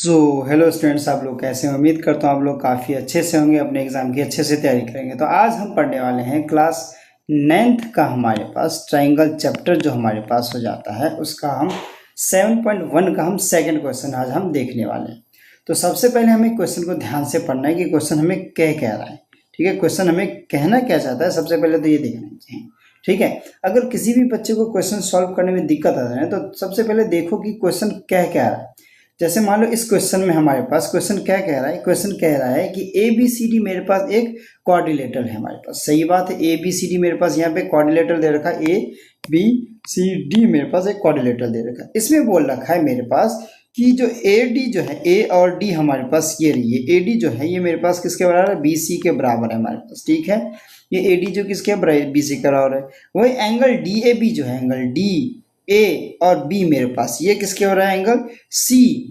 Hello students, आप लोग कैसे हैं? उम्मीद करता हूँ आप लोग काफ़ी अच्छे से होंगे, अपने एग्ज़ाम की अच्छे से तैयारी करेंगे। तो आज हम पढ़ने वाले हैं क्लास 9th का हमारे पास ट्राइंगल चैप्टर जो हमारे पास हो जाता है उसका हम 7.1 का हम सेकंड क्वेश्चन आज हम देखने वाले हैं। तो सबसे पहले हमें क्वेश्चन को ध्यान से पढ़ना है कि क्वेश्चन हमें क्या कह रहा है। ठीक है, क्वेश्चन हमें कहना क्या चाहता है सबसे पहले तो ये देखना चाहिए। ठीक है, अगर किसी भी बच्चे को क्वेश्चन सॉल्व करने में दिक्कत आ रहा है तो सबसे पहले देखो कि क्वेश्चन क्या कह रहा है। जैसे मान लो इस क्वेश्चन में हमारे पास क्वेश्चन क्या कह रहा है, क्वेश्चन कह रहा है कि ए बी सी डी मेरे पास एक क्वाड्रिलेटरल है हमारे पास। सही बात है, ए बी सी डी मेरे पास यहाँ पे क्वाड्रिलेटरल दे रखा है, ए बी सी डी मेरे पास एक क्वाड्रिलेटरल दे रखा है। इसमें बोल रखा है मेरे पास कि जो ए डी जो है, ए और डी हमारे पास ये रही है, ए डी जो है ये मेरे पास किसके बराबर है, बी सी के बराबर है हमारे पास। ठीक है, ये ए डी जो किसके बराबर है, बी सी के बराबर है। वही एंगल डी ए बी जो है, एंगल डी ए और बी मेरे पास ये किसके बराबर है, एंगल सी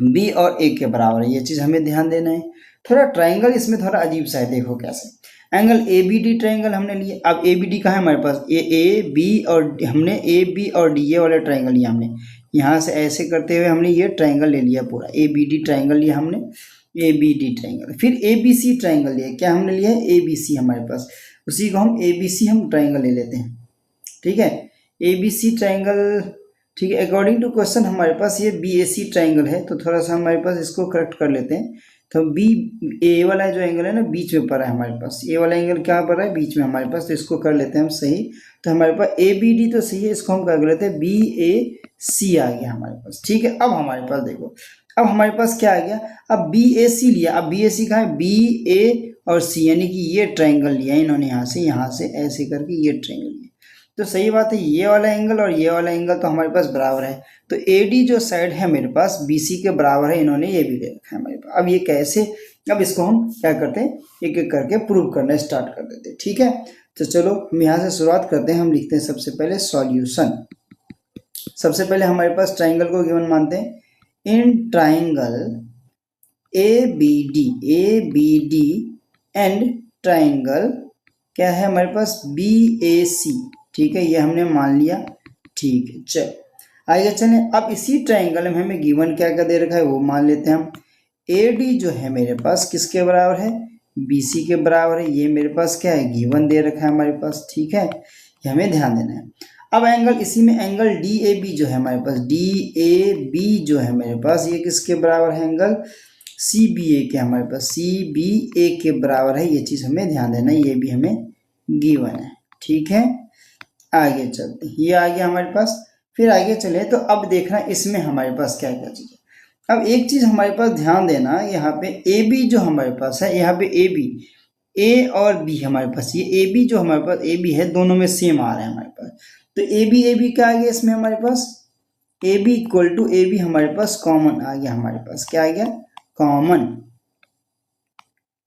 बी और ए के बराबर है। ये चीज़ हमें ध्यान देना है। थोड़ा ट्राइंगल इसमें थोड़ा अजीब सा है, देखो कैसे। Angle A B D triangle हमने लिए। अब ए बी डी कहाँ है हमारे पास, ए बी और हमने ए बी और डी ये वाला ट्राइंगल लिया हमने। यहाँ से ऐसे करते हुए हमने ये ट्राइंगल ले लिया पूरा, ए बी डी ट्राइंगल लिया हमने, ए बी डी ट्राइंगल। फिर ए बी सी ट्राइंगल लिया, क्या हमने लिया है, ए बी सी हमारे पास। उसी को हम ए बी सी हम ट्राइंगल ले लेते हैं। ठीक है, ए बी सी ट्राइंगल। ठीक है, अकॉर्डिंग टू क्वेश्चन हमारे पास ये बी ए सी ट्राइंगल है, तो थोड़ा सा हमारे पास इसको करेक्ट कर लेते हैं। तो बी ए वाला जो एंगल है ना बीच में पड़ा है हमारे पास, ए वाला एंगल क्या पड़ रहा है, बीच में हमारे पास, तो इसको कर लेते हैं हम सही। तो हमारे पास ए बी डी तो सही है, इसको हम क्या कर लेते हैं, बी ए सी आ गया हमारे पास। ठीक है, अब हमारे पास देखो, अब हमारे पास क्या आ गया, अब बी ए सी लिया। अब बी ए सी कहाँ है, बी ए और सी, यानी कि ये ट्राइंगल लिया इन्होंने, यहाँ से ऐसे करके ये ट्राइंगल लिया। तो सही बात है, ये वाला एंगल और ये वाला एंगल तो हमारे पास बराबर है। तो ए डी जो साइड है मेरे पास बी सी के बराबर है, इन्होंने ये भी ले रखा है हमारे पास। अब ये कैसे, अब इसको हम क्या करते हैं, एक एक करके प्रूव करना स्टार्ट कर देते हैं। ठीक है, तो चलो हम यहाँ से शुरुआत करते हैं। हम लिखते हैं सबसे पहले सॉल्यूशन। सबसे पहले हमारे पास ट्राइंगल को गिवन मानते हैं। In triangle A B D and triangle क्या है हमारे पास, बी ए सी। ठीक है, ये हमने मान लिया। ठीक है, चल आगे चलें। अब इसी ट्राइंगल में हमें गिवन क्या क्या दे रखा है वो मान लेते हैं हम। ए डी जो है मेरे पास किसके बराबर है, बी सी के बराबर है। ये मेरे पास क्या है, गिवन दे रखा है हमारे पास। ठीक है, ये हमें ध्यान देना है। अब एंगल, इसी में एंगल डी ए बी जो है हमारे पास, डी ए बी जो है मेरे पास, ये किसके बराबर है, एंगल सी बी ए के हमारे पास, सी बी ए के बराबर है। ये चीज़ हमें ध्यान देना है, ये भी हमें गिवन है। ठीक है, आगे चलते हैं, ये आ गया हमारे पास। फिर आगे चले तो अब देखना इसमें हमारे पास क्या क्या चीज़ है। अब एक चीज़ हमारे पास ध्यान देना, यहाँ पे ए बी जो हमारे पास है, यहाँ पे ए बी, ए और बी हमारे पास, ये ए बी जो हमारे पास ए बी है, दोनों में सेम आ रहा है हमारे पास। तो ए बी क्या आ गया इसमें हमारे पास, A B equal to A B हमारे पास कॉमन आ गया हमारे पास। क्या आ गया, कॉमन,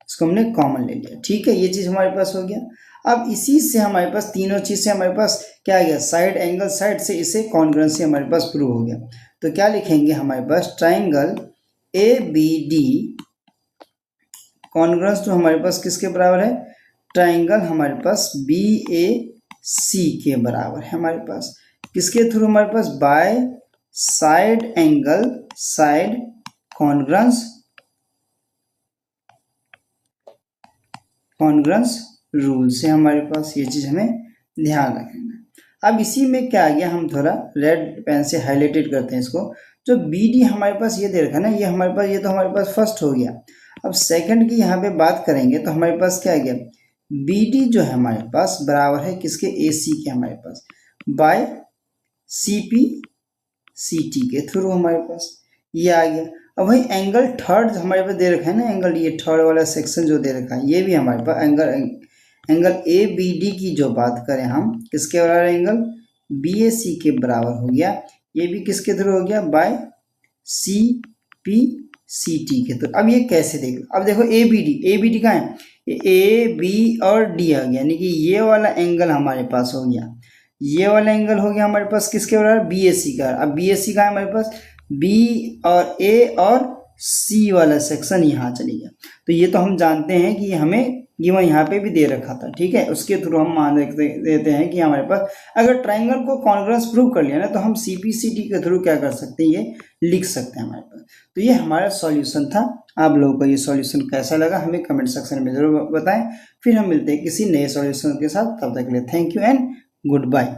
इसको हमने कॉमन ले लिया। ठीक है, ये चीज़ हमारे पास हो गया। अब इसी से हमारे पास, तीनों चीज़ से हमारे पास क्या आ गया, साइड एंगल साइड से इसे कॉन्ग्रुएंसी हमारे पास प्रूव हो गया। तो क्या लिखेंगे हमारे पास, triangle A B D congruence तो हमारे पास किसके बराबर है, ट्राइंगल हमारे पास बी ए सी के बराबर है हमारे पास। किसके थ्रू हमारे पास, by side angle side congruence rule से हमारे पास। ये चीज़ हमें ध्यान रखना। अब इसी में क्या आ गया, हम थोड़ा रेड पेन से हाईलाइटेड करते हैं इसको। जो बी डी हमारे पास ये दे रखा है ना, ये हमारे पास, ये तो हमारे पास फर्स्ट हो गया। अब सेकंड की यहाँ पे बात करेंगे तो हमारे पास क्या आ गया, बी डी जो है हमारे पास बराबर है किसके, ए सी के हमारे पास, by C P C T के थ्रू हमारे पास ये आ गया। अब वही एंगल थर्ड हमारे पास दे रखा है ना, एंगल ये थर्ड वाला सेक्शन जो दे रखा है, ये भी हमारे पास एंगल ए बी डी की जो बात करें हम, किसके बराबर, एंगल बी ए सी के बराबर हो गया। ये भी किसके थ्रू हो गया, by C P C T के थ्रू। अब ये कैसे देख लो, अब देखो ए बी डी कहाँ है, ए बी और डी आ गया, यानी कि ये वाला एंगल हमारे पास हो गया, ये वाला एंगल हो गया हमारे पास किसके बराबर, बी ए सी का। अब बी ए सी का है हमारे पास, बी और ए और सी वाला सेक्शन यहाँ चले गया। तो ये तो हम जानते हैं कि हमें गिवन यहाँ पे भी दे रखा था, ठीक है। उसके थ्रू हम मान देते हैं कि हमारे पास अगर ट्राइंगल को कॉन्ग्रुएंस प्रूव कर लिया ना तो हम CPCD के थ्रू क्या कर सकते हैं, ये लिख सकते हैं हमारे पास। तो ये हमारा सॉल्यूशन था। आप लोगों को ये सॉल्यूशन कैसा लगा हमें कमेंट सेक्शन में जरूर बताएं। फिर हम मिलते हैं किसी नए सॉल्यूशन के साथ, तब तक के लिए thank you and good bye.